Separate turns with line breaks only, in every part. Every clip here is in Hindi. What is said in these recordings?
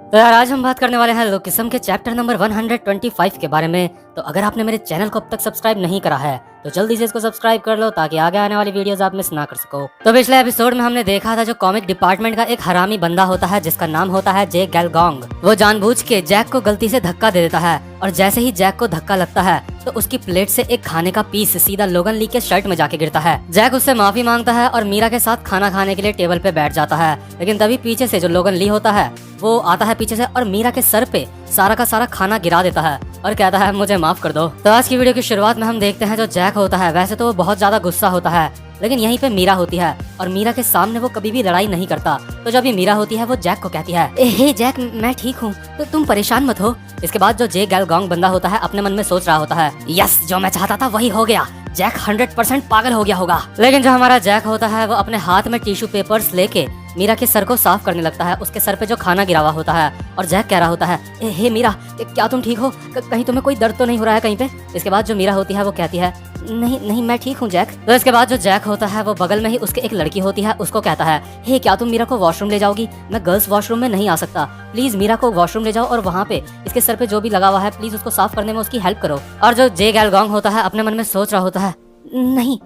तो यार आज हम बात करने वाले हैं लोकिसम के चैप्टर नंबर 125 के बारे में। तो अगर आपने मेरे चैनल को अब तक सब्सक्राइब नहीं करा है तो जल्दी से इसको सब्सक्राइब कर लो ताकि आगे आने वाली वीडियोस आप मिस ना कर सको। तो पिछले एपिसोड में हमने देखा था जो कॉमिक डिपार्टमेंट का एक हरामी बंदा होता है जिसका नाम होता है जे गैलगोंग। वो जानबूझ के जैक को गलती से धक्का दे देता है और जैसे ही जैक को धक्का लगता है तो उसकी प्लेट से एक खाने का पीस सीधा लोगन ली के शर्ट में जाके गिरता है। जैक उससे माफी मांगता है और मीरा के साथ खाना खाने के लिए टेबल पे बैठ जाता है, लेकिन तभी पीछे से जो लोगन ली होता है वो आता है पीछे से और मीरा के सर पे सारा का सारा खाना गिरा देता है और कहता है मुझे माफ कर दो। तो आज की वीडियो की शुरुआत में हम देखते हैं जो जैक होता है वैसे तो वो बहुत ज्यादा गुस्सा होता है, लेकिन यहीं पे मीरा होती है और मीरा के सामने वो कभी भी लड़ाई नहीं करता। तो जब ये मीरा होती है वो जैक को कहती है हे जैक मैं ठीक हूँ तो तुम परेशान मत हो। इसके बाद जो जे गैलगोंग बंदा होता है अपने मन में सोच रहा होता है यस जो मैं चाहता था वही हो गया, जैक 100% पागल हो गया होगा। लेकिन जो हमारा जैक होता है वो अपने हाथ में टिश्यू पेपर्स लेके मीरा के सर को साफ करने लगता है, उसके सर पे जो खाना गिरा हुआ होता है। और जैक कह रहा होता है हे मीरा क्या तुम ठीक हो, कहीं तुम्हें कोई दर्द तो नहीं हो रहा है कहीं पे। इसके बाद जो मीरा होती है वो कहती है नहीं नहीं मैं ठीक हूँ जैक। तो इसके बाद जो जैक होता है वो बगल में ही उसके एक लड़की होती है उसको कहता है हे क्या तुम मीरा को वॉशरूम ले जाओगी, मैं गर्ल्स वॉशरूम में नहीं आ सकता, प्लीज मीरा को वॉशरूम ले जाओ और वहाँ पे इसके सर पे जो भी लगा हुआ है प्लीज उसको साफ करने में उसकी हेल्प करो। और जो जे गैलगोंग होता है अपने मन में सोच रहा होता है नहीं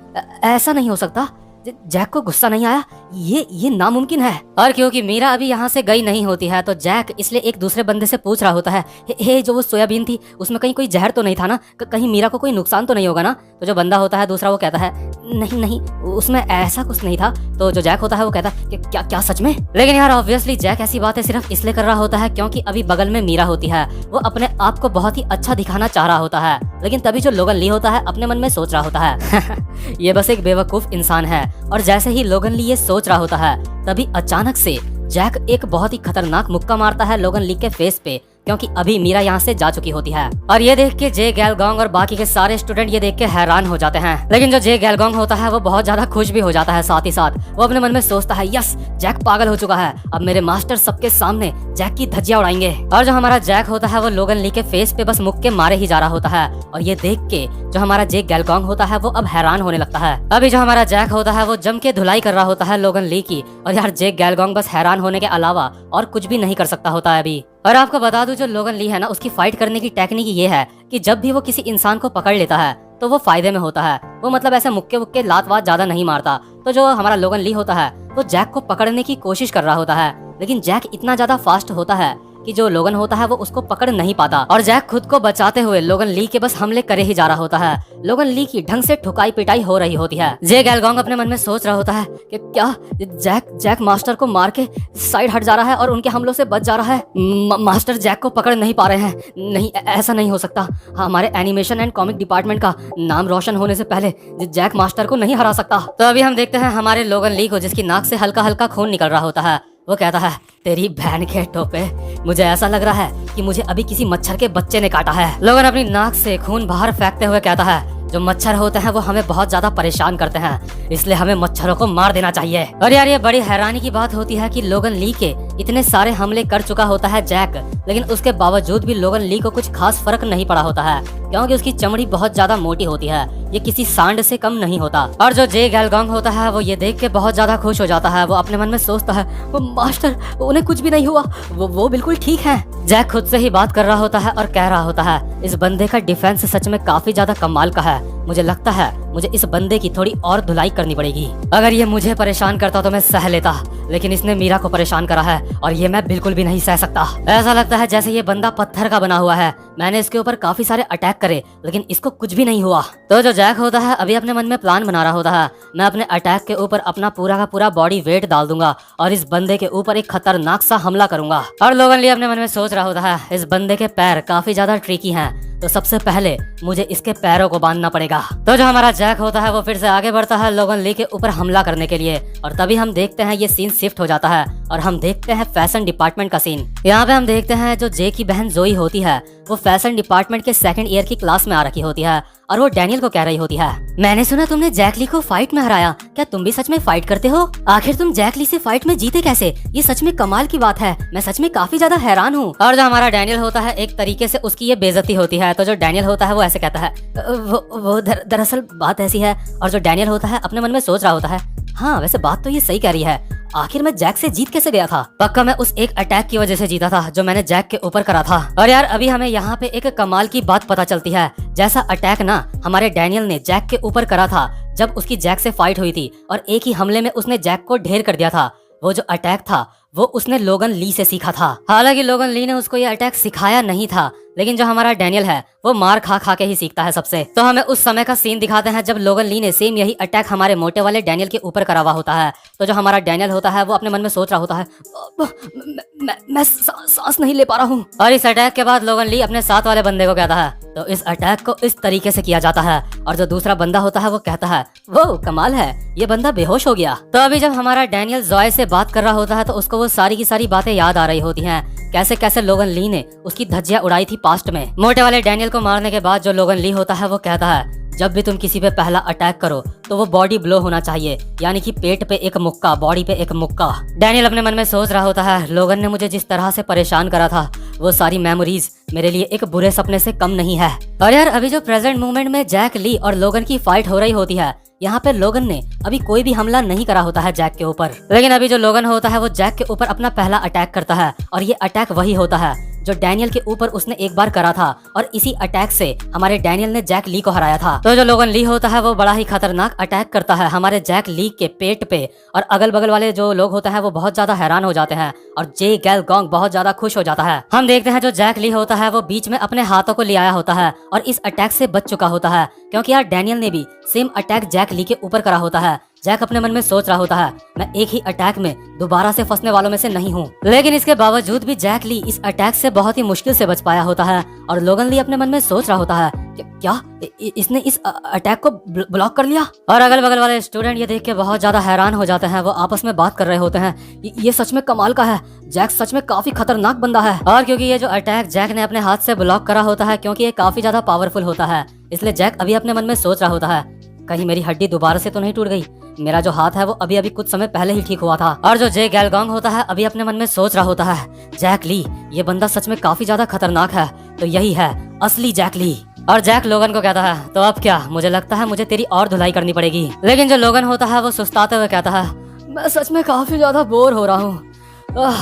ऐसा नहीं हो सकता, जैक को गुस्सा नहीं आया, ये नामुमकिन है। और क्योंकि मीरा अभी यहाँ से गई नहीं होती है तो जैक इसलिए एक दूसरे बंदे से पूछ रहा होता है हे जो वो सोयाबीन थी उसमें कहीं कोई जहर तो नहीं था ना, कहीं मीरा को कोई नुकसान तो नहीं होगा ना। तो जो बंदा होता है दूसरा वो कहता है नहीं नहीं उसमें ऐसा कुछ नहीं था। तो जो जैक होता है वो कहता है क्या क्या सच में। लेकिन यार ऑब्वियसली जैक ऐसी बातें सिर्फ इसलिए कर रहा होता है क्योंकि अभी बगल में मीरा होती है, वो अपने आप को बहुत ही अच्छा दिखाना चाह रहा होता है। लेकिन तभी जो लोगन ली होता है अपने मन में सोच रहा होता है ये बस एक बेवकूफ इंसान है। और जैसे ही लोगन ली ये सोच रहा होता है तभी अचानक से जैक एक बहुत ही खतरनाक मुक्का मारता है लोगन ली के फेस पे, क्योंकि अभी मीरा यहाँ से जा चुकी होती है। और ये देख के जे गैलगोंग और बाकी के सारे स्टूडेंट ये देख के हैरान हो जाते हैं। लेकिन जो जे गैलगोंग होता है वो बहुत ज्यादा खुश भी हो जाता है, साथ ही साथ वो अपने मन में सोचता है यस जैक पागल हो चुका है, अब मेरे मास्टर सबके सामने जैक की धज्जियां उड़ाएंगे। और जो हमारा जैक होता है वो लोगन ली के फेस पे बस मुक्के मारे ही जा रहा होता है। और ये देख के जो हमारा जे गैलगोंग होता है वो अब हैरान होने लगता है। अभी जो हमारा जैक होता है वो जम के धुलाई कर रहा होता है लोगन ली की, और यार जे गैलगोंग बस हैरान होने के अलावा और कुछ भी नहीं कर सकता होता है अभी। और आपको बता दूं जो लोगन ली है ना उसकी फाइट करने की टेक्निक ये है कि जब भी वो किसी इंसान को पकड़ लेता है तो वो फायदे में होता है, वो मतलब ऐसे मुक्के वुक्के लात वात ज्यादा नहीं मारता। तो जो हमारा लोगन ली होता है वो जैक को पकड़ने की कोशिश कर रहा होता है, लेकिन जैक इतना ज्यादा फास्ट होता है कि जो लोगन होता है वो उसको पकड़ नहीं पाता। और जैक खुद को बचाते हुए लोगन ली के बस हमले करे ही जा रहा होता है। लोगन ली की ढंग से ठुकाई पिटाई हो रही होती है। जे गैलगोंग अपने मन में सोच रहा होता है कि क्या जैक मास्टर को मार के साइड हट जा रहा है और उनके हमलों से बच जा रहा है। मास्टर जैक को पकड़ नहीं पा रहे हैं, नहीं ऐसा नहीं हो सकता, हमारे एनिमेशन एंड कॉमिक डिपार्टमेंट का नाम रोशन होने से पहले जैक मास्टर को नहीं हरा सकता। तो अभी हम देखते हैं हमारे लोगन ली को जिसकी नाक से हल्का हल्का खून निकल रहा होता है। वो कहता है तेरी बहन के टोपे, मुझे ऐसा लग रहा है कि मुझे अभी किसी मच्छर के बच्चे ने काटा है। लोगन अपनी नाक से खून बाहर फेंकते हुए कहता है जो मच्छर होते हैं वो हमें बहुत ज्यादा परेशान करते हैं, इसलिए हमें मच्छरों को मार देना चाहिए। और यार ये बड़ी हैरानी की बात होती है कि लोगन ली के इतने सारे हमले कर चुका होता है जैक, लेकिन उसके बावजूद भी लोगन ली को कुछ खास फर्क नहीं पड़ा होता है, क्योंकि उसकी चमड़ी बहुत ज्यादा मोटी होती है, ये किसी सांड से कम नहीं होता। और जो जे गैलगोंग होता है वो ये देख के बहुत ज्यादा खुश हो जाता है, वो अपने मन में सोचता है वो मास्टर उन्हें कुछ भी नहीं हुआ, वो बिल्कुल ठीक है। जैक खुद से ही बात कर रहा होता है और कह रहा होता है इस बंदे का डिफेंस सच में काफी ज्यादा कमाल का है, मुझे लगता है मुझे इस बंदे की थोड़ी और धुलाई करनी पड़ेगी। अगर ये मुझे परेशान करता तो मैं सह लेता, लेकिन इसने मीरा को परेशान करा है और ये मैं बिल्कुल भी नहीं सह सकता। ऐसा लगता है जैसे ये बंदा पत्थर का बना हुआ है, मैंने इसके ऊपर काफी सारे अटैक करे लेकिन इसको कुछ भी नहीं हुआ। तो जो जैक होता है अभी अपने मन में प्लान बना रहा होता है, मैं अपने अटैक के ऊपर अपना पूरा का पूरा बॉडी वेट डाल दूंगा और इस बंदे के ऊपर एक खतरनाक सा हमला करूंगा। और लोगन लिए अपने मन में सोच रहा होता है इस बंदे के पैर काफी ज्यादा ट्रिकी हैं, तो सबसे पहले मुझे इसके पैरों को बांधना पड़ेगा। तो जो हमारा जैक होता है वो फिर से आगे बढ़ता है लोगन ली के ऊपर हमला करने के लिए। और तभी हम देखते हैं ये सीन शिफ्ट हो जाता है और हम देखते हैं फैशन डिपार्टमेंट का सीन। यहाँ पे हम देखते हैं जो जे की बहन जोई होती है वो फैशन डिपार्टमेंट के सेकंड ईयर की क्लास में आ रखी होती है और वो डैनियल को कह रही होती है मैंने सुना तुमने जैक ली को फाइट में हराया, क्या तुम भी सच में फाइट करते हो? आखिर तुम जैक ली से फाइट में जीते कैसे? ये सच में कमाल की बात है, मैं सच में काफी ज्यादा हैरान हूँ। और जो हमारा डैनियल होता है एक तरीके से उसकी ये बेइज्जती होती है। तो जो डैनियल होता है वो ऐसे कहता है वो दरअसल बात ऐसी है। और जो डैनियल होता है अपने मन में सोच रहा होता है हाँ वैसे बात तो ये सही कह रही है, आखिर मैं जैक से जीत कैसे गया था? पक्का मैं उस एक अटैक की वजह से जीता था जो मैंने जैक के ऊपर करा था। और यार अभी हमें यहाँ पे एक कमाल की बात पता चलती है, जैसा अटैक ना हमारे डैनियल ने जैक के ऊपर करा था जब उसकी जैक से फाइट हुई थी और एक ही हमले में उसने जैक को ढेर कर दिया था, वो जो अटैक था वो उसने लोगन ली से सीखा था। हालांकि लोगन ली ने उसको ये अटैक सिखाया नहीं था, लेकिन जो हमारा डैनियल है वो मार खा खा के ही सीखता है सबसे। तो हमें उस समय का सीन दिखाते हैं जब लोगन ली ने सेम यही अटैक हमारे मोटे वाले डैनियल के ऊपर करा हुआ होता है। तो जो हमारा डैनियल होता है वो अपने मन में सोच रहा होता है, मैं सांस नहीं ले पा रहा हूँ। और इस अटैक के बाद लोगन ली अपने साथ वाले बंदे को कहता है, तो इस अटैक को इस तरीके से किया जाता है। और जो दूसरा बंदा होता है वो कहता है, वो कमाल है, ये बंदा बेहोश हो गया। तो अभी जब हमारा डैनियल जॉय से बात कर रहा होता है तो उसको वो सारी की सारी बातें याद आ रही होती हैं, कैसे कैसे लोगन ली ने उसकी धज्जियां उड़ाई थी पास्ट में। मोटे वाले डैनियल को मारने के बाद जो लोगन ली होता है वो कहता है, जब भी तुम किसी पे पहला अटैक करो तो वो बॉडी ब्लो होना चाहिए, यानी कि पेट पे एक मुक्का, बॉडी पे एक मुक्का। डैनियल अपने मन में सोच रहा होता है, लोगन ने मुझे जिस तरह से परेशान करा था वो सारी मेमोरीज मेरे लिए एक बुरे सपने से कम नहीं है। और यार अभी जो प्रेजेंट मोमेंट में जैक ली और लोगन की फाइट हो रही होती है, यहाँ पे लोगन ने अभी कोई भी हमला नहीं करा होता है जैक के ऊपर, लेकिन अभी जो लोगन होता है वो जैक के ऊपर अपना पहला अटैक करता है। और ये अटैक वही होता है जो डैनियल के ऊपर उसने एक बार करा था, और इसी अटैक से हमारे डैनियल ने जैक ली को हराया था। तो जो लोगन ली होता है वो बड़ा ही खतरनाक अटैक करता है हमारे जैक ली के पेट पे, और अगल बगल वाले जो लोग होते हैं वो बहुत ज्यादा हैरान हो जाते हैं और जे गैलगोंग बहुत ज्यादा खुश हो जाता है। हम देखते हैं जो जैक ली होता है वो बीच में अपने हाथों को ले आया होता है और इस अटैक से बच चुका होता है, क्योंकि यार डैनियल ने भी सेम अटैक जैक ली के ऊपर करा होता है। जैक अपने मन में सोच रहा होता है, मैं एक ही अटैक में दोबारा से फंसने वालों में से नहीं हूँ, लेकिन इसके बावजूद भी जैक ली इस अटैक से बहुत ही मुश्किल से बच पाया होता है। और लोगन ली अपने मन में सोच रहा होता है, क्या इसने इस अटैक को ब्लॉक कर लिया? और अगल बगल वाले स्टूडेंट ये देख के बहुत ज्यादा हैरान हो जाते हैं, वो आपस में बात कर रहे होते हैं, ये सच में कमाल का है, जैक सच में काफी खतरनाक बंदा है। और क्योंकि ये जो अटैक जैक ने अपने हाथ से ब्लॉक करा होता है, क्योंकि ये काफी ज्यादा पावरफुल होता है, इसलिए जैक अभी अपने मन में सोच रहा होता है, कहीं मेरी हड्डी दोबारा से तो नहीं टूट गई, मेरा जो हाथ है वो अभी अभी कुछ समय पहले ही ठीक हुआ था। और जो जे गैलगोंग होता है अभी अपने मन में सोच रहा होता है, जैक ली ये बंदा सच में काफी ज्यादा खतरनाक है, तो यही है असली जैक ली। और जैक लोगन को कहता है, तो अब क्या, मुझे लगता है मुझे तेरी और धुलाई करनी पड़ेगी। लेकिन जो लोगन होता है वो सुस्ताते हुए कहता है, मैं सच में काफी ज्यादा बोर हो रहा हूँ,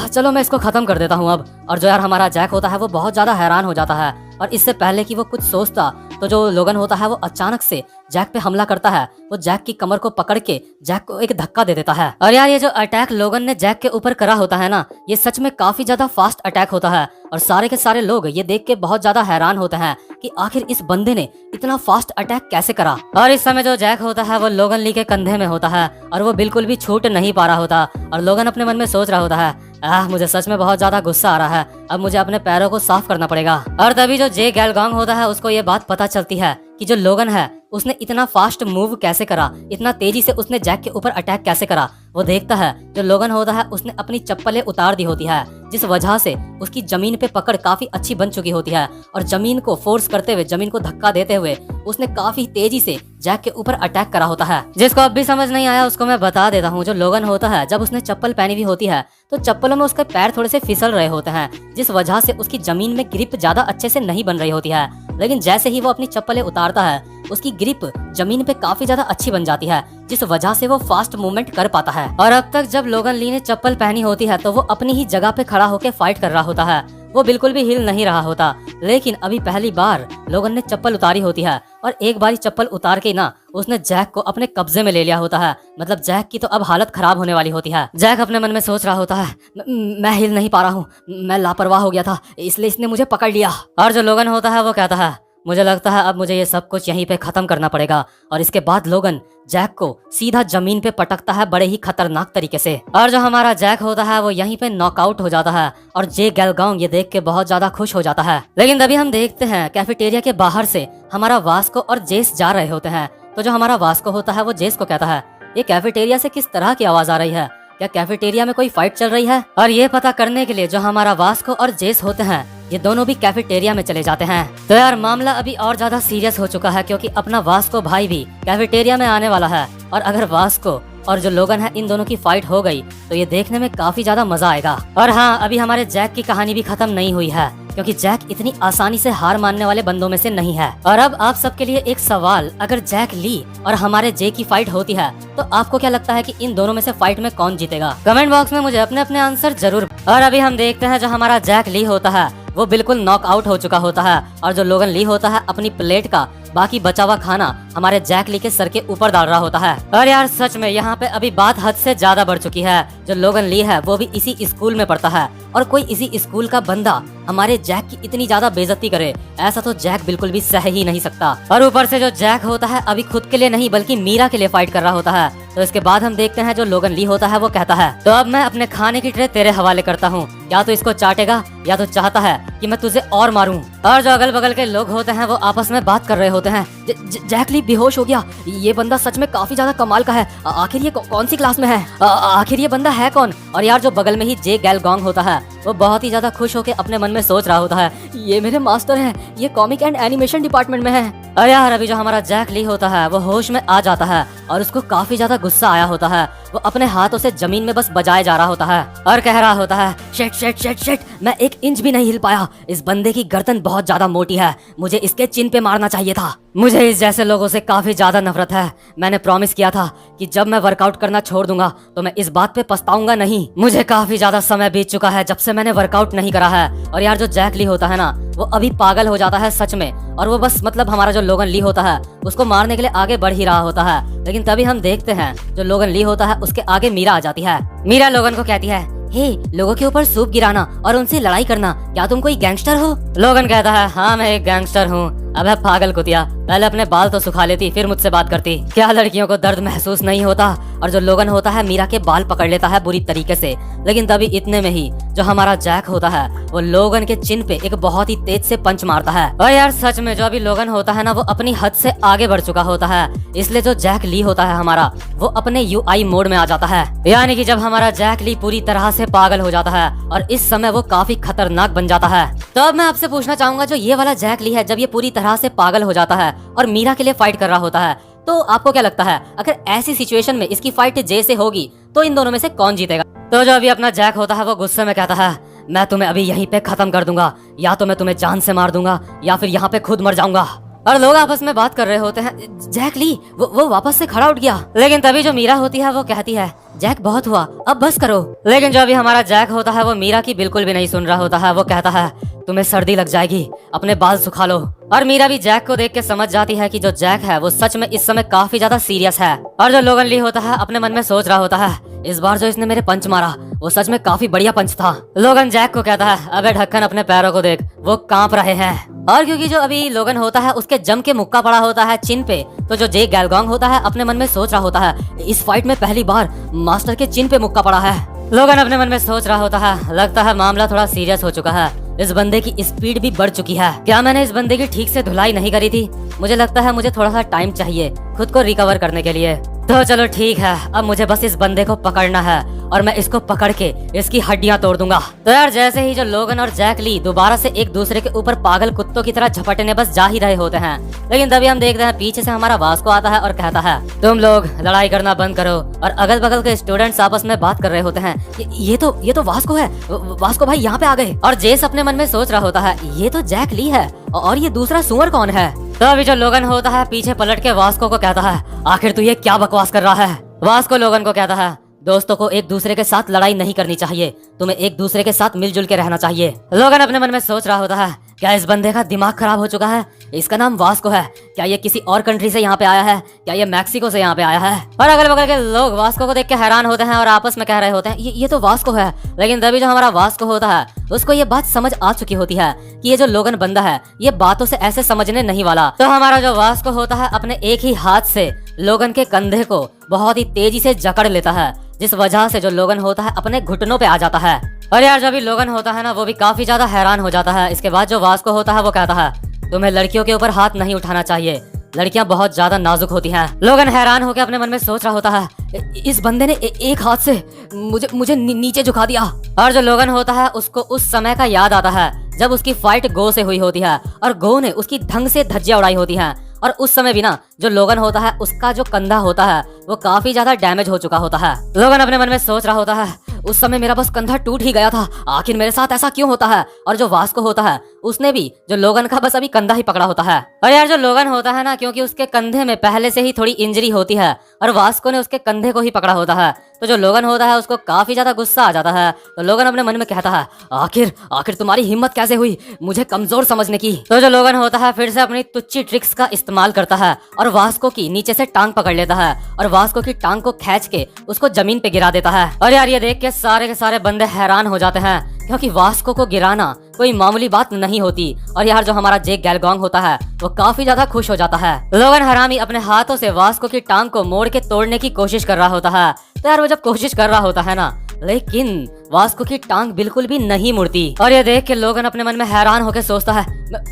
चलो मैं इसको खत्म कर देता हूँ अब। और जो यार हमारा जैक होता है वो बहुत ज्यादा हैरान हो जाता है, और इससे पहले कि वो कुछ सोचता तो जो लोगन होता है वो अचानक से जैक पे हमला करता है। वो जैक की कमर को पकड़ के जैक को एक धक्का दे देता है। और यार ये जो अटैक लोगन ने जैक के ऊपर करा होता है ना, ये सच में काफी ज्यादा फास्ट अटैक होता है, और सारे के सारे लोग ये देख के बहुत ज्यादा हैरान होते हैं कि आखिर इस बंदे ने इतना फास्ट अटैक कैसे करा। और इस समय जो जैक होता है वो लोगन ली के कंधे में होता है और वो बिल्कुल भी छूट नहीं पा रहा होता। और लोगन अपने मन में सोच रहा होता है, मुझे सच में बहुत ज्यादा गुस्सा आ रहा है, अब मुझे अपने पैरों को साफ करना पड़ेगा। और तभी जो जे गैलगोंग होता है उसको ये बात पता चलती है कि जो लोगन है उसने इतना फास्ट मूव कैसे करा, इतना तेजी से उसने जैक के ऊपर अटैक कैसे करा। वो देखता है जो लोगन होता है उसने अपनी चप्पलें उतार दी होती है, जिस वजह से उसकी जमीन पे पकड़ काफी अच्छी बन चुकी होती है, और जमीन को फोर्स करते हुए, जमीन को धक्का देते हुए उसने काफी तेजी से जैक के ऊपर अटैक करा होता है। जिसको अब भी समझ नहीं आया उसको मैं बता देता हूँ। जो लोगन होता है जब उसने चप्पल पहनी हुई होती है तो चप्पलों में उसके पैर थोड़े से फिसल रहे होते हैं, जिस वजह से उसकी जमीन में ग्रिप ज्यादा अच्छे से नहीं बन रही होती है। लेकिन जैसे ही वो अपनी चप्पलें उतारता है उसकी ग्रिप जमीन पे काफी ज्यादा अच्छी बन जाती है, जिस वजह से वो फास्ट मूवमेंट कर पाता है। और अब तक जब लोगन ली ने चप्पल पहनी होती है तो वो अपनी ही जगह पे खड़ा होकर फाइट कर रहा होता है, वो बिल्कुल भी हिल नहीं रहा होता। लेकिन अभी पहली बार लोगन ने चप्पल उतारी होती है, और एक बारी चप्पल उतार के ना उसने जैक को अपने कब्जे में ले लिया होता है। मतलब जैक की तो अब हालत खराब होने वाली होती है। जैक अपने मन में सोच रहा होता है, मैं हिल नहीं पा रहा हूँ, मैं लापरवाह हो गया था, इसलिए इसने मुझे पकड़ लिया। और जो लोगन होता है वो कहता है, मुझे लगता है अब मुझे ये सब कुछ यहीं पे खत्म करना पड़ेगा। और इसके बाद लोगन जैक को सीधा जमीन पे पटकता है बड़े ही खतरनाक तरीके से। और जो हमारा जैक होता है वो यहीं पे नॉकआउट हो जाता है, और जे गैलगोंग ये देख के बहुत ज्यादा खुश हो जाता है। लेकिन तभी हम देखते हैं कैफेटेरिया के बाहर से हमारा वास्को और जेस जा रहे होते हैं। तो जो हमारा वास्को होता है वो जेस को कहता है, ये कैफेटेरिया से किस तरह की आवाज आ रही है, क्या कैफेटेरिया में कोई फाइट चल रही है? और ये पता करने के लिए जो हमारा वास्को और जेस होते हैं ये दोनों भी कैफेटेरिया में चले जाते हैं। तो यार मामला अभी और ज्यादा सीरियस हो चुका है, क्योंकि अपना वास्को भाई भी कैफेटेरिया में आने वाला है। और अगर वास्को और जो लोगन है इन दोनों की फाइट हो गई तो ये देखने में काफी ज्यादा मजा आएगा। और हाँ, अभी हमारे जैक की कहानी भी खत्म नहीं हुई है, क्योंकि जैक इतनी आसानी से हार मानने वाले बंदों में से नहीं है। और अब आप सबके लिए एक सवाल, अगर जैक ली और हमारे जे की फाइट होती है तो आपको क्या लगता है कि इन दोनों में से फाइट में कौन जीतेगा? कमेंट बॉक्स में मुझे अपने अपने आंसर जरूर। और अभी हम देखते हैं जो हमारा जैक ली होता है वो बिल्कुल नॉक आउट हो चुका होता है और जो लोगन ली होता है अपनी प्लेट का बाकी बचा हुआ खाना हमारे जैक ली के सर के ऊपर डाल रहा होता है। और यार सच में यहाँ पे अभी बात हद से ज्यादा बढ़ चुकी है। जो लोगन ली है वो भी इसी स्कूल में पढ़ता है और कोई इसी स्कूल का बंदा हमारे जैक की इतनी ज्यादा बेइज्जती करे, ऐसा तो जैक बिल्कुल भी सह ही नहीं सकता। और ऊपर से जो जैक होता है अभी खुद के लिए नहीं बल्कि मीरा के लिए फाइट कर रहा होता है। तो इसके बाद हम देखते हैं जो लोगन ली होता है वो कहता है, तो अब मैं अपने खाने की ट्रे तेरे हवाले करता हूँ, या तो इसको चाटेगा या तो चाहता है कि मैं तुझे और मारूं। और जो अगल बगल के लोग होते हैं वो आपस में बात कर रहे होते हैं। जैक ली बेहोश हो गया, ये बंदा सच में काफी ज्यादा कमाल का है। आखिर ये कौन सी क्लास में है? आखिर ये बंदा है कौन? और यार जो बगल में ही जे गैलगोंग होता है वो बहुत ही ज्यादा खुश होकर अपने मन में सोच रहा होता है, ये मेरे मास्टर हैं, ये कॉमिक एंड एनिमेशन डिपार्टमेंट में है। और यार अभी जो हमारा जैक ली होता है वो होश में आ जाता है और उसको काफी ज्यादा गुस्सा आया होता है। वो अपने हाथों से जमीन में बस बजाए जा रहा होता है और कह रहा होता है, शिट शिट शिट शिट, मैं एक इंच भी नहीं हिल पाया। इस बंदे की गर्दन बहुत ज्यादा मोटी है, मुझे इसके चिन पे मारना चाहिए था। मुझे इस जैसे लोगों से काफी ज्यादा नफरत है। मैंने प्रॉमिस किया था कि जब मैं वर्कआउट करना छोड़ दूंगा तो मैं इस बात पे पछताऊंगा नहीं। मुझे काफी ज्यादा समय बीत चुका है जब से मैंने वर्कआउट नहीं करा है। और यार जो जैक ली होता है ना वो अभी पागल हो जाता है सच में, और वो बस मतलब हमारा जो लोगन ली होता है उसको मारने के लिए आगे बढ़ ही रहा होता है। लेकिन तभी हम देखते हैं जो लोगन ली होता है उसके आगे मीरा आ जाती है। मीरा लोगन को कहती है, हे, लोगों के ऊपर सूप गिराना और उनसे लड़ाई करना, क्या तुम कोई गैंगस्टर हो? लोगन कहता है, हाँ मैं एक गैंगस्टर हूँ। अबे पागल कुतिया, पहले अपने बाल तो सुखा लेती फिर मुझसे बात करती। क्या लड़कियों को दर्द महसूस नहीं होता? और जो लोगन होता है मीरा के बाल पकड़ लेता है बुरी तरीके से। लेकिन तभी इतने में ही जो हमारा जैक होता है वो लोगन के चिन पे एक बहुत ही तेज से पंच मारता है। और यार सच में जो अभी लोगन होता है ना वो अपनी हद से आगे बढ़ चुका होता है, इसलिए जो जैक ली होता है हमारा वो अपने UI मोड में आ जाता है। यानी कि जब हमारा जैक ली पूरी तरह से पागल हो जाता है और इस समय वो काफी खतरनाक बन जाता है। तो अब मैं आपसे पूछना चाहूंगा जो ये वाला जैक ली है जब ये पूरी तरह से पागल हो जाता है और मीरा के लिए फाइट कर रहा होता है, तो आपको क्या लगता है अगर ऐसी सिचुएशन में इसकी फाइट जे से होगी तो इन दोनों में से कौन जीतेगा? तो जो अभी अपना जैक होता है वो गुस्से में कहता है, मैं तुम्हें अभी यहीं पे खत्म कर दूंगा, या तो मैं तुम्हें जान से मार दूंगा या फिर यहाँ पे खुद मर जाऊंगा। और लोग आपस में बात कर रहे होते हैं। जैक ली वो वापस से खड़ा उठ गया। लेकिन तभी जो मीरा होती है वो कहती है, जैक बहुत हुआ, अब बस करो। लेकिन जो अभी हमारा जैक होता है वो मीरा की बिल्कुल भी नहीं सुन रहा होता है। वो कहता है, तुम्हें सर्दी लग जाएगी, अपने बाल सुखा लो। और मीरा भी जैक को देख के समझ जाती है कि जो जैक है वो सच में इस समय काफी ज्यादा सीरियस है। और जो लोगन ली होता है अपने मन में सोच रहा होता है, इस बार जो इसने मेरे पंच मारा वो सच में काफी बढ़िया पंच था। लोगन जैक को कहता है, अबे ढक्कन अपने पैरों को देख, वो कांप रहे हैं। और क्योंकि जो अभी लोगन होता है उसके जम के मुक्का पड़ा होता है चिन पे, तो जो जे गैलगोंग होता है अपने मन में सोच रहा होता है, इस फाइट में पहली बार मास्टर के चिन पे मुक्का पड़ा है। लोगन अपने मन में सोच रहा होता है, लगता है मामला थोड़ा सीरियस हो चुका है, इस बंदे की स्पीड भी बढ़ चुकी है। क्या मैंने इस बंदे की ठीक से धुलाई नहीं करी थी? मुझे लगता है मुझे थोड़ा सा टाइम चाहिए खुद को रिकवर करने के लिए। तो चलो ठीक है, अब मुझे बस इस बंदे को पकड़ना है और मैं इसको पकड़ के इसकी हड्डियां तोड़ दूंगा। तो यार जैसे ही जो लोगन और जैक ली दोबारा से एक दूसरे के ऊपर पागल कुत्तों की तरह झपटने बस जा ही रहे होते हैं। लेकिन तभी हम देखते हैं पीछे से हमारा वास्को आता है और कहता है, तुम लोग लड़ाई करना बंद करो। और अगल बगल के स्टूडेंट्स आपस में बात कर रहे होते हैं, ये तो वास्को है, वास्को भाई यहाँ पे आ गए। और जेस अपने मन में सोच रहा होता है, ये तो जैक ली है और ये दूसरा सुअर कौन है? तो अभी जो लोगन होता है पीछे पलट के वास्को को कहता है, आखिर तू ये क्या बकवास कर रहा है? वास्को लोगन को कहता है, दोस्तों को एक दूसरे के साथ लड़ाई नहीं करनी चाहिए, तुम्हें एक दूसरे के साथ मिलजुल के रहना चाहिए। लोगन अपने मन में सोच रहा होता है, क्या इस बंदे का दिमाग खराब हो चुका है? इसका नाम वास्को है, क्या ये किसी और कंट्री से यहाँ पे आया है? क्या ये मैक्सिको से यहाँ पे आया है? और अगल बगल के लोग वास्को को देख के हैरान होते हैं और आपस में कह रहे होते हैं, ये तो वास्को है। लेकिन तभी जो हमारा वास्को होता है उसको ये बात समझ आ चुकी होती है कि ये जो लोगन बंदा है ये बातों से ऐसे समझने नहीं वाला। तो हमारा जो वास्को होता है अपने एक ही हाथ से लोगन के कंधे को बहुत ही तेजी से जकड़ लेता है, जिस वजह से जो लोगन होता है अपने घुटनों पे आ जाता है। और यार जो भी लोगन होता है ना वो भी काफी ज्यादा हैरान हो जाता है। इसके बाद जो वास्को होता है वो कहता है, तुम्हें लड़कियों के ऊपर हाथ नहीं उठाना चाहिए, लड़कियां बहुत ज्यादा नाजुक होती हैं। लोगन हैरान होकर अपने मन में सोच रहा होता है, इस बंदे ने एक हाथ से मुझे नीचे झुका दिया। और जो लोगन होता है उसको उस समय का याद आता है जब उसकी फाइट गो से हुई होती है और गो ने उसकी ढंग से धज्जियां उड़ाई होती हैं। और उस समय भी ना जो लोगन होता है उसका जो कंधा होता है वो काफी ज्यादा डैमेज हो चुका होता है। लोगन अपने मन में सोच रहा होता है, उस समय मेरा बस कंधा टूट ही गया था, आखिर मेरे साथ ऐसा क्यों होता है। और जो वास्को होता है उसने भी जो लोगन का बस अभी कंधा ही पकड़ा होता है। और यार जो लोगन होता है ना, क्योंकि उसके कंधे में पहले से ही थोड़ी इंजरी होती है और वास्को ने उसके कंधे को ही पकड़ा होता है, तो जो लोगन होता है उसको काफी ज्यादा गुस्सा आ जाता है। तो लोगन अपने मन में कहता है, आखिर तुम्हारी हिम्मत कैसे हुई मुझे कमजोर समझने की। तो जो लोगन होता है फिर से अपनी तुच्छी ट्रिक्स का इस्तेमाल करता है और वास्को की नीचे से टांग पकड़ लेता है और वास्को की टांग को खींच के उसको जमीन पे गिरा देता है। और यार ये देख के सारे बंदे हैरान हो जाते हैं, क्योंकि वास्को को गिराना कोई मामूली बात नहीं होती। और यार जो हमारा जेक गैलगॉन्ग होता है वो काफी ज्यादा खुश हो जाता है। लोगन हरामी अपने हाथों से वास्को की टांग को मोड़ के तोड़ने की कोशिश कर रहा होता है। तो यार वो जब कोशिश कर रहा होता है ना, लेकिन वास्को की टांग बिल्कुल भी नहीं मुड़ती। और ये देख के लोगन अपने मन में हैरान होकर सोचता है,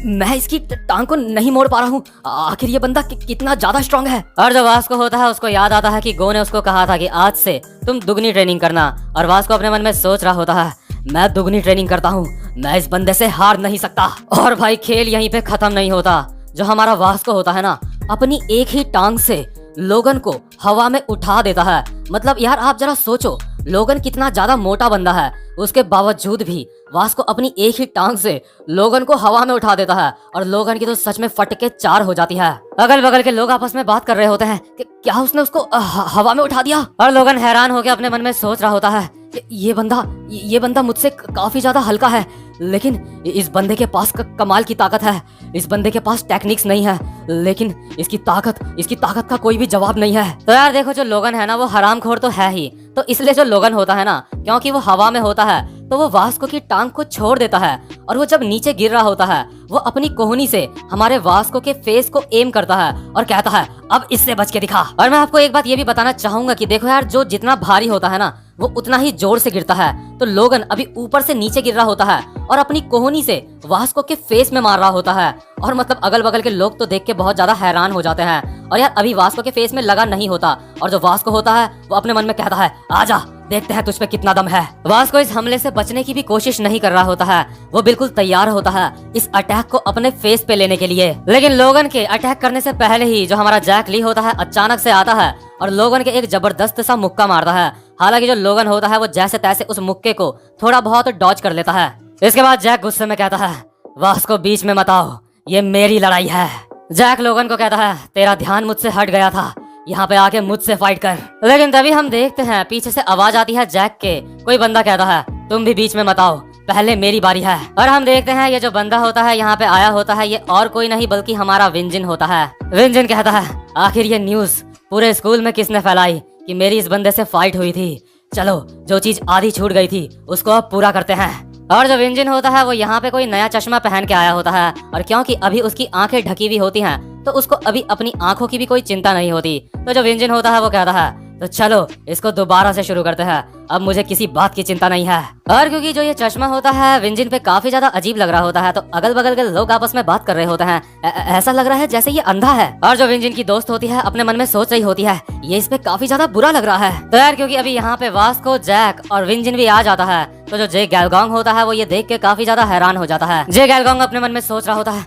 मैं इसकी टांग को नहीं मोड़ पा रहा हूँ, आखिर ये बंदा कितना ज्यादा स्ट्रांग है। और जो वास्को होता है उसको याद आता है कि गो ने उसको कहा था कि आज से तुम दुगनी ट्रेनिंग करना। और वास्को अपने मन में सोच रहा होता है, मैं दुगनी ट्रेनिंग करता हूँ, मैं इस बंदे से हार नहीं सकता। और भाई खेल यहीं पे खत्म नहीं होता। जो हमारा वास्को होता है ना, अपनी एक ही टांग से लोगन को हवा में उठा देता है। मतलब यार आप जरा सोचो, लोगन कितना ज्यादा मोटा बंदा है, उसके बावजूद भी वास्को अपनी एक ही टांग से लोगन को हवा में उठा देता है और लोगन की तो सच में फट के चार हो जाती है। अगल बगल के लोग आपस में बात कर रहे होते हैं कि क्या उसने उसको हवा में उठा दिया। और लोगन हैरान होकर अपने मन में सोच रहा होता है कि ये बंदा मुझसे काफी ज्यादा हल्का है, लेकिन इस बंदे के पास कमाल की ताकत है। इस बंदे के पास टेक्निक्स नहीं है, लेकिन इसकी ताकत का कोई भी जवाब नहीं है। तो यार देखो जो लोगन है ना वो हरामखोर तो है ही, तो इसलिए जो लोगन होता है ना, क्योंकि वो हवा में होता है तो वो वास्को की टांग को छोड़ देता है और वो जब नीचे गिर रहा होता है वो अपनी कोहनी से हमारे वास्को के फेस को एम करता है और कहता है, अब इससे बच के दिखा। और मैं आपको एक बात ये भी बताना चाहूंगा कि देखो यार, जो जितना भारी होता है ना वो उतना ही जोर से गिरता है। तो लोगन अभी ऊपर से नीचे गिर रहा होता है और अपनी कोहनी से वास्को के फेस में मार रहा होता है। और मतलब अगल बगल के लोग तो देख के बहुत ज्यादा हैरान हो जाते हैं। और यार अभी वास्को के फेस में लगा नहीं होता और जो वास्को होता है वो अपने मन में कहता है, आजा देखते हैं तुझ पे कितना दम है। वास्को इस हमले से बचने की भी कोशिश नहीं कर रहा होता है, वो बिल्कुल तैयार होता है इस अटैक को अपने फेस पे लेने के लिए। लेकिन लोगन के अटैक करने से पहले ही जो हमारा जैक ली होता है अचानक से आता है और लोगन के एक जबरदस्त सा मुक्का मारता है। हालांकि जो लोगन होता है वो जैसे तैसे उस मुक्के को थोड़ा बहुत डॉज कर लेता है। इसके बाद जैक गुस्से में कहता है, वास्को बीच में मत आओ, ये मेरी लड़ाई है। जैक लोगन को कहता है, तेरा ध्यान मुझसे हट गया था, यहाँ पे आके मुझसे फाइट कर। लेकिन तभी हम देखते हैं पीछे से आवाज आती है जैक के। कोई बंदा कहता है, तुम भी बीच में मत आओ, पहले मेरी बारी है। और हम देखते हैं ये जो बंदा होता है यहाँ पे आया होता है, ये और कोई नहीं बल्कि हमारा विंजिन होता है। विंजिन कहता है, आखिर ये न्यूज पूरे स्कूल में किसने फैलाई कि मेरी इस बंदे से फाइट हुई थी। चलो जो चीज आधी छूट गई थी उसको अब पूरा करते हैं। और जो विंजिन होता है वो यहाँ पे कोई नया चश्मा पहन के आया होता है और क्योंकि अभी उसकी आंखें ढकी हुई होती हैं तो उसको अभी अपनी आंखों की भी कोई चिंता नहीं होती। तो जो विंजिन होता है वो कहता है, तो चलो इसको दोबारा से शुरू करते हैं, अब मुझे किसी बात की चिंता नहीं है। और क्योंकि जो ये चश्मा होता है विंजिन पे काफी ज्यादा अजीब लग रहा होता है, तो अगल बगल के लोग आपस में बात कर रहे होते हैं, ऐसा लग रहा है जैसे ये अंधा है। और जो विंजिन की दोस्त होती है अपने मन में सोच रही होती है, ये इस पे काफी ज्यादा बुरा लग रहा है। तो यार क्योंकि अभी यहाँ पे वास्को, जैक और विंजिन भी आ जाता है, तो जो जे गैलगॉन्ग होता है वो ये देख के काफी ज्यादा हैरान हो जाता है। जे गैलगॉन्ग अपने मन में सोच रहा होता है,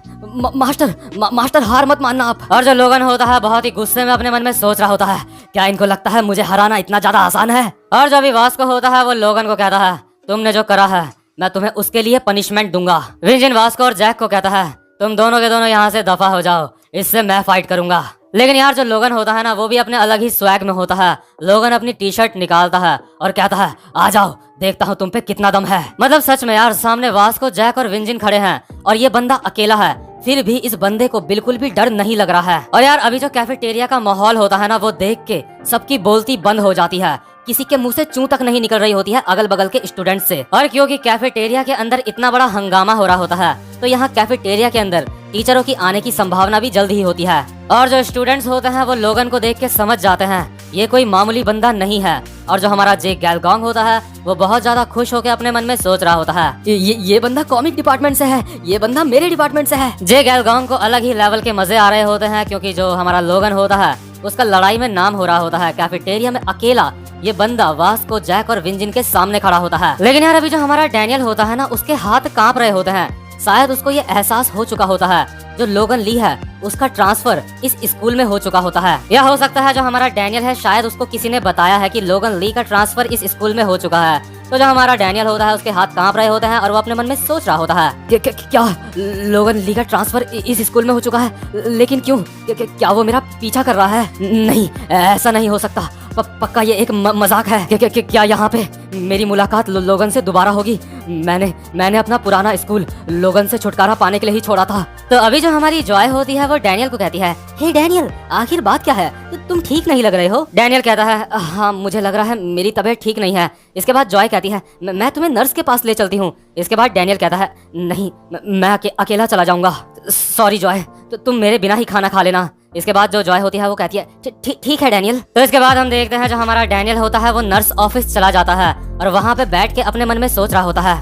मास्टर हार मत मानना आप। और जो लोगन होता है बहुत ही गुस्से में अपने मन में सोच रहा होता है, क्या इनको लगता है मुझे हराना इतना ज्यादा आसान है। और जो अभी वास्को होता है वो लोगन को कहता है, तुमने जो करा है मैं तुम्हें उसके लिए पनिशमेंट दूंगा। विंजिन वास्को और जैक को कहता है, तुम दोनों के दोनों यहाँ से दफा हो जाओ, इससे मैं फाइट करूंगा। लेकिन यार जो लोगन होता है ना वो भी अपने अलग ही स्वैग में होता है। लोगन अपनी टी शर्ट निकालता है और कहता है, आ जाओ देखता हूँ तुम पे कितना दम है। मतलब सच में यार सामने वास्को, जैक और विंजिन खड़े हैं और ये बंदा अकेला है, फिर भी इस बंदे को बिल्कुल भी डर नहीं लग रहा है। और यार अभी जो कैफेटेरिया का माहौल होता है ना वो देख के सबकी बोलती बंद हो जाती है, किसी के मुंह से चूं तक नहीं निकल रही होती है अगल बगल के स्टूडेंट से। और क्योंकि कैफेटेरिया के अंदर इतना बड़ा हंगामा हो रहा होता है तो यहाँ कैफेटेरिया के अंदर टीचरों की आने की संभावना भी जल्द ही होती है। और जो स्टूडेंट्स होते हैं वो लोगन को देख के समझ जाते हैं ये कोई मामूली बंदा नहीं है। और जो हमारा जे गैलगॉन्ग होता है वो बहुत ज्यादा खुश होकर अपने मन में सोच रहा होता है, ये बंदा कॉमिक डिपार्टमेंट से है, ये बंदा मेरे डिपार्टमेंट से है। जे गैलगॉन्ग को अलग ही लेवल के मजे आ रहे होते हैं, क्योंकि जो हमारा लोगन होता है उसका लड़ाई में नाम हो रहा होता है। कैफेटेरिया में अकेला ये बंदा वास्को, जैक और विंजिन के सामने खड़ा होता है। लेकिन यार अभी जो हमारा डैनियल होता है ना उसके हाथ कांप रहे होते हैं। शायद उसको ये एहसास हो चुका होता है जो लोगन ली है उसका ट्रांसफर इस स्कूल में हो चुका होता है। यह हो सकता है जो हमारा डैनियल है शायद उसको किसी ने बताया है कि लोगन ली का ट्रांसफर इस स्कूल में हो चुका है। तो जो हमारा डैनियल होता है उसके हाथ कांप रहे होते हैं और वो अपने मन में सोच रहा होता है क्या लोगन ली का ट्रांसफर इस स्कूल में हो चुका है, लेकिन क्यों? क्या वो मेरा पीछा कर रहा है? नहीं, ऐसा नहीं हो सकता। पक्का ये एक मजाक है। क्या यहाँ पे मेरी मुलाकात लोगन से दोबारा होगी? मैंने अपना पुराना स्कूल लोगन से छुटकारा पाने के लिए ही छोड़ा था। तो अभी जो हमारी जॉय होती है वो डैनियल को कहती है, हे डैनियल, आखिर बात क्या है? तुम ठीक नहीं लग रहे हो। डैनियल कहता है, हाँ मुझे लग रहा है मेरी तबीयत ठीक नहीं है। इसके बाद जॉय कहती है, मैं तुम्हें नर्स के पास ले चलती हूँ। इसके बाद डैनियल कहता है, नहीं मैं अकेला चला जाऊंगा। सॉरी जॉय, तो तुम मेरे बिना ही खाना खा लेना। इसके बाद जो जॉय होती है वो कहती है, ठीक है डैनियल। तो इसके बाद हम देखते हैं जो हमारा डैनियल होता है वो नर्स ऑफिस चला जाता है और वहाँ पे बैठ के अपने मन में सोच रहा होता है,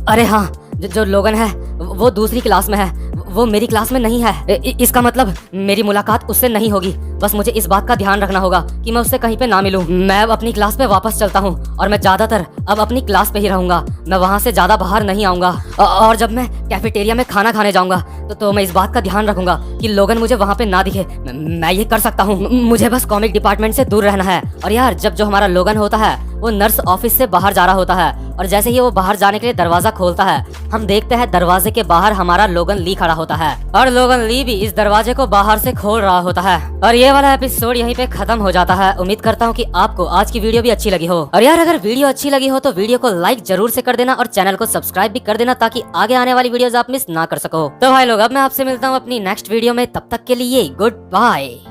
अरे हाँ, जो लोगन है वो दूसरी क्लास में है, वो मेरी क्लास में नहीं है। इसका मतलब मेरी मुलाकात उससे नहीं होगी। बस मुझे इस बात का ध्यान रखना होगा कि मैं उससे कहीं पे ना मिलूं। मैं अब अपनी क्लास पे वापस चलता हूं और मैं ज्यादातर अब अपनी क्लास पे ही रहूंगा। मैं वहां से ज्यादा बाहर नहीं आऊंगा और जब मैं कैफेटेरिया में खाना खाने जाऊंगा तो मैं इस बात का ध्यान रखूंगा कि लोगन मुझे वहाँ पे ना दिखे। मैं ये कर सकता हूँ। मुझे बस कॉमिक डिपार्टमेंट से दूर रहना है। और यार, जब जो हमारा लोगन होता है वो नर्स ऑफिस से बाहर जा रहा होता है और जैसे ही वो बाहर जाने के लिए दरवाजा खोलता है, हम देखते हैं दरवाजे के बाहर हमारा लोगन ली खड़ा होता है और लोगन ली भी इस दरवाजे को बाहर से खोल रहा होता है। और ये वाला एपिसोड यहीं पे खत्म हो जाता है। उम्मीद करता हूँ कि आपको आज की वीडियो भी अच्छी लगी हो। और यार, अगर वीडियो अच्छी लगी हो तो वीडियो को लाइक जरूर से कर देना और चैनल को सब्सक्राइब भी कर देना ताकि आगे आने वाली वीडियोस आप मिस ना कर सको। तो भाई लोग, अब मैं आपसे मिलता हूँ अपनी नेक्स्ट वीडियो में। तब तक के लिए गुड बाय।